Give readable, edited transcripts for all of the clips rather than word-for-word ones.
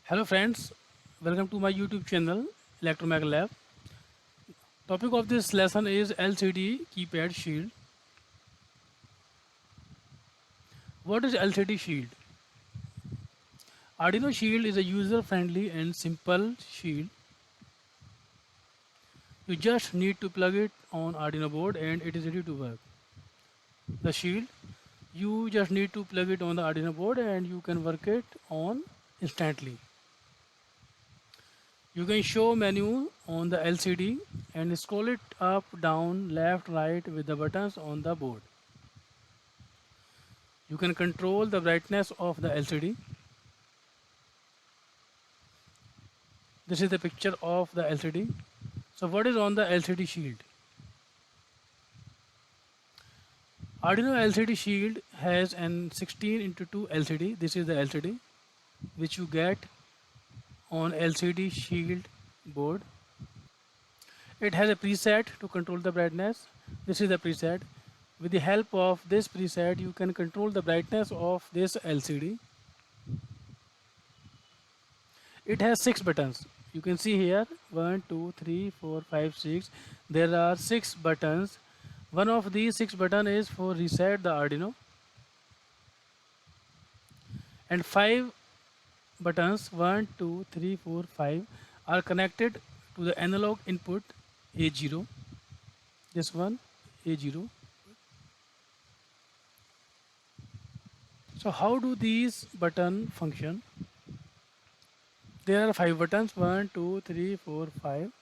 Hello friends, welcome to my YouTube channel Electromag Lab. Topic of this lesson is LCD keypad shield. What is LCD shield? Arduino shield is a user-friendly and simple shield. You just need to plug it on Arduino board and it is ready to work. The shield, you just need to plug it on the Arduino board and you can work it on instantly. You can show menu on the LCD and scroll it up, down, left, right with the buttons on the board. You can control the brightness of the LCD. This is the picture of the LCD. So what is on the LCD shield? Arduino LCD shield has an 16 into 2 LCD. This is the LCD which you get on LCD shield board. It has a preset to control the brightness. This is the preset. With the help of this preset, you can control the brightness of this LCD. It has 6 buttons. You can see here 1, 2, 3, 4, 5, 6. There are 6 buttons. One of these 6 buttons is for reset the Arduino. And 5 buttons 1, 2, 3, 4, 5 are connected to the analog input A0. This one A0. So how do these buttons function? There are 5 buttons 1, 2, 3, 4, 5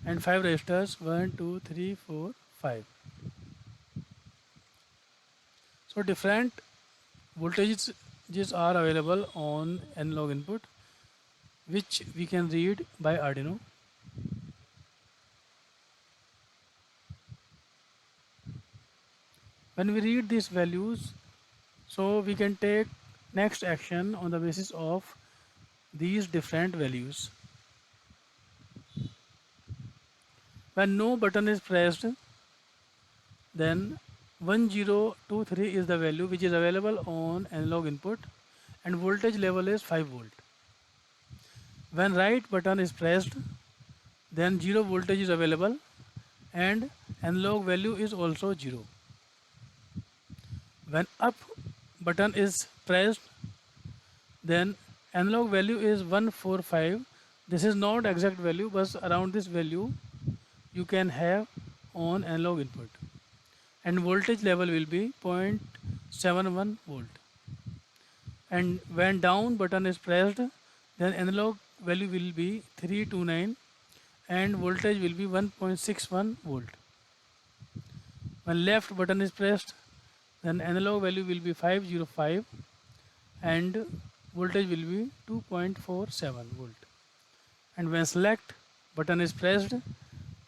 and 5 registers 1, 2, 3, 4, 5. So different voltages are available on analog input which we can read by Arduino. When we read these values, so we can take next action on the basis of these different values. When no button is pressed, then 1023 is the value which is available on analog input and voltage level is 5 volt. When right button is pressed, then 0 voltage is available and analog value is also 0. When up button is pressed, then analog value is 145. This is not exact value, but around this value you can have on analog input. And voltage level will be 0.71 volt. And when down button is pressed, then analog value will be 329 and voltage will be 1.61 volt. When left button is pressed, then analog value will be 505 and voltage will be 2.47 volt. And when select button is pressed,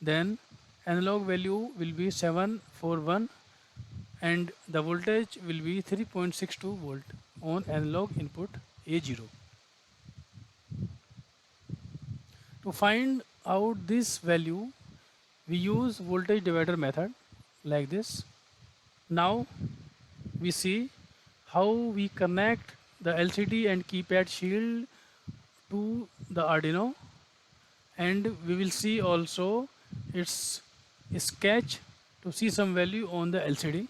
then analog value will be 741 and the voltage will be 3.62 volt on analog input A0. To find out this value, we use voltage divider method like this. Now we see how we connect the LCD and keypad shield to the Arduino, and we will see also its sketch to see some value on the LCD.